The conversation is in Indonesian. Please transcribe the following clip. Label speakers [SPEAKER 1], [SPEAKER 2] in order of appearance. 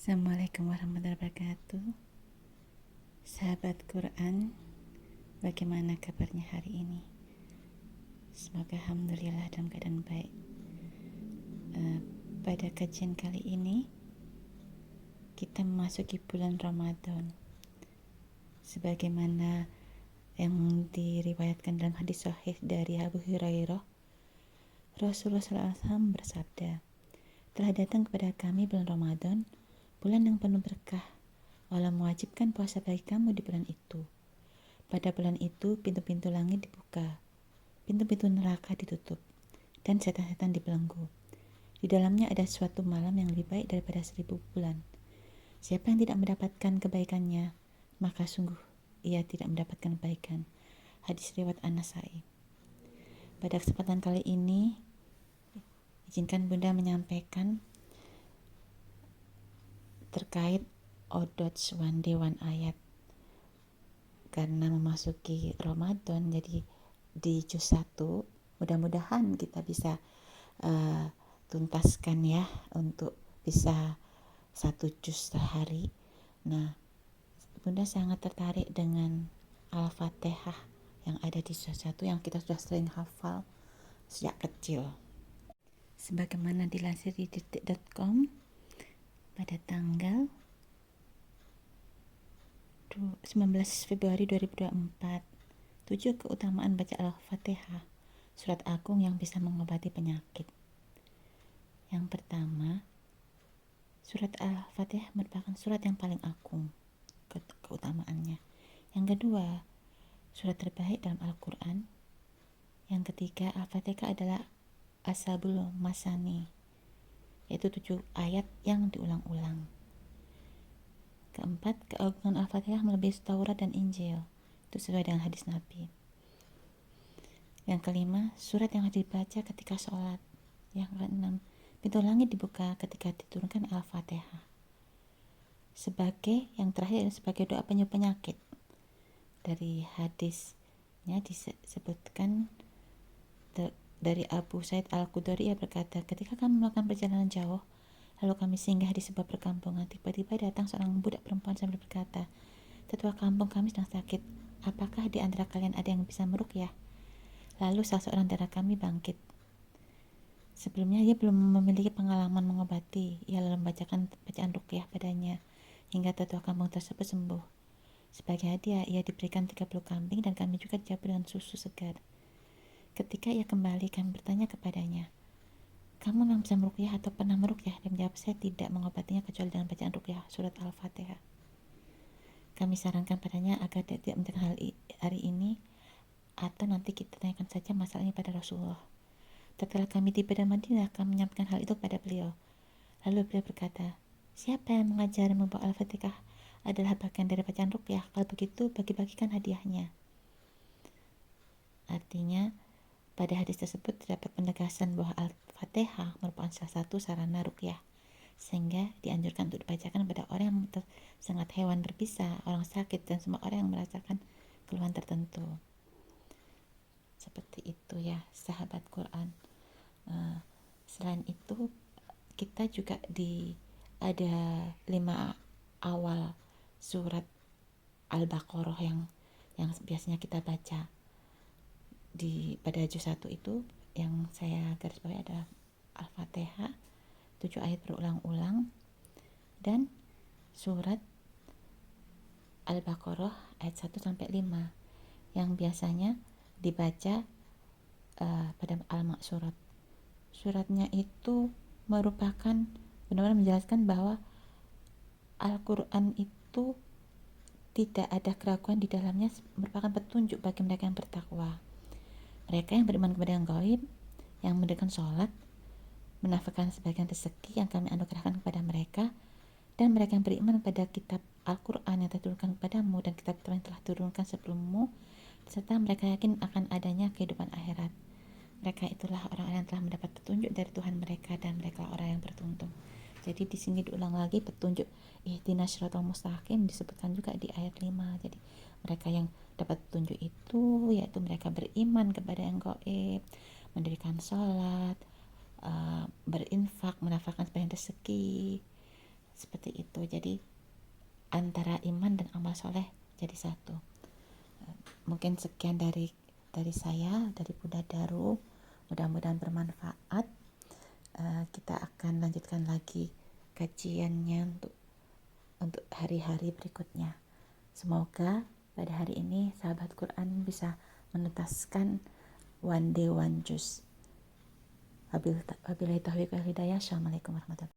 [SPEAKER 1] Assalamualaikum warahmatullahi wabarakatuh. Sahabat Quran, bagaimana kabarnya hari ini? Semoga alhamdulillah dalam keadaan baik. Pada kajian kali ini kita memasuki bulan Ramadan. Sebagaimana yang diriwayatkan dalam hadis sahih dari Abu Hurairah, Rasulullah SAW bersabda, "Telah datang kepada kami bulan Ramadan, bulan yang penuh berkah. Allah mewajibkan puasa bagi kamu di bulan itu. Pada bulan itu pintu-pintu langit dibuka, pintu-pintu neraka ditutup, dan setan-setan dibelenggu. Di dalamnya ada suatu malam yang lebih baik daripada 1000 bulan. Siapa yang tidak mendapatkan kebaikannya, maka sungguh ia tidak mendapatkan kebaikan." Hadis riwayat An-Nasai. Pada kesempatan kali ini, izinkan Bunda menyampaikan terkait Odot One Day One Ayat. Karena memasuki Ramadan, jadi di juz 1 mudah-mudahan kita bisa tuntaskan ya, untuk bisa 1 juz sehari. Nah, Bunda sangat tertarik dengan Al-Fatihah yang ada di juz 1 yang kita sudah sering hafal sejak kecil. Sebagaimana dilansir di detik.com pada tanggal 19 Februari 2024, 7 keutamaan baca Al-Fatihah, surat agung yang bisa mengobati penyakit. Yang pertama, surat Al-Fatihah merupakan surat yang paling agung keutamaannya. Yang kedua, surat terbaik dalam Al-Quran. Yang ketiga, Al-Fatihah adalah Ashabul Masani, yaitu 7 ayat yang diulang-ulang. Keempat, keagungan Al-Fatihah melebihi Taurat dan Injil. Itu sesuai dengan hadis Nabi. Yang kelima, surat yang harus dibaca ketika sholat. Yang keenam, pintu langit dibuka ketika diturunkan Al-Fatihah. Sebagai yang terakhir, sebagai doa penyembuh penyakit. Dari hadisnya disebutkan dari Abu Sa'id Al-Khudri, ia berkata, ketika kami melakukan perjalanan jauh, lalu kami singgah di sebuah perkampungan. Tiba-tiba datang seorang budak perempuan sambil berkata, "Tetua kampung kami sedang sakit. Apakah di antara kalian ada yang bisa meruqyah?" Lalu salah seorang dari kami bangkit. Sebelumnya ia belum memiliki pengalaman mengobati. Ia lalu membacakan bacaan ruqyah padanya hingga tetua kampung tersebut sembuh. Sebagai hadiah ia diberikan 30 kambing dan kami juga dijawab dengan susu segar. Ketika ia kembali, kami bertanya kepadanya, "Kamu memang bisa meruqyah atau pernah meruqyah?" Dia menjawab, "Saya tidak mengobatinya kecuali dengan bacaan ruqyah surat Al-Fatihah." Kami sarankan padanya agar dia tidak mengerjakan hal hari ini, atau nanti kita tanyakan saja masalah ini pada Rasulullah. Setelah kami tiba di Madinah, kami menyampaikan hal itu pada beliau. Lalu beliau berkata, "Siapa yang mengajar membawa Al-Fatihah adalah bagian dari bacaan ruqyah. Kalau begitu, bagi-bagikan hadiahnya." Artinya, pada hadis tersebut terdapat penegasan bahwa Al-Fatihah merupakan salah satu sarana ruqyah, sehingga dianjurkan untuk dibacakan pada orang yang tersengat hewan berbisa, orang sakit, dan semua orang yang merasakan keluhan tertentu. Seperti itu ya, sahabat Quran. Selain itu, kita juga ada 5 awal surat Al-Baqarah yang biasanya kita baca pada juz 1 itu. Yang saya garis bawahi adalah Al-Fatihah 7 ayat berulang-ulang dan surat Al-Baqarah ayat 1 sampai 5 yang biasanya dibaca pada Al-Ma'surat. Suratnya itu merupakan benar-benar menjelaskan bahwa Al-Quran itu tidak ada keraguan di dalamnya, merupakan petunjuk bagi mereka yang bertakwa, mereka yang beriman kepada yang gaib, yang mendirikan sholat, menafkahkan sebagian rezeki yang kami anugerahkan kepada mereka, dan mereka yang beriman pada kitab Al-Quran yang diturunkan kepadamu dan kitab yang telah diturunkan sebelummu, serta mereka yakin akan adanya kehidupan akhirat. Mereka itulah orang-orang yang telah mendapat petunjuk dari Tuhan mereka, dan mereka orang yang beruntung. Jadi di sini diulang lagi petunjuk ihdinas siratal mustaqim disebutkan juga di ayat 5. Jadi mereka yang dapat petunjuk itu yaitu mereka beriman kepada yang gaib, mendirikan sholat, berinfak, menafkahkan sebagian rezeki, seperti itu. Jadi antara iman dan amal soleh jadi satu. Mungkin sekian dari saya, dari Bunda Daru. Mudah-mudahan bermanfaat. Kita akan lanjutkan lagi kajiannya untuk hari-hari berikutnya. Semoga pada hari ini sahabat Quran bisa menuntaskan one day one juz. Wabillahi taufiq wal hidayah. Assalamualaikum warahmatullahi wabarakatuh.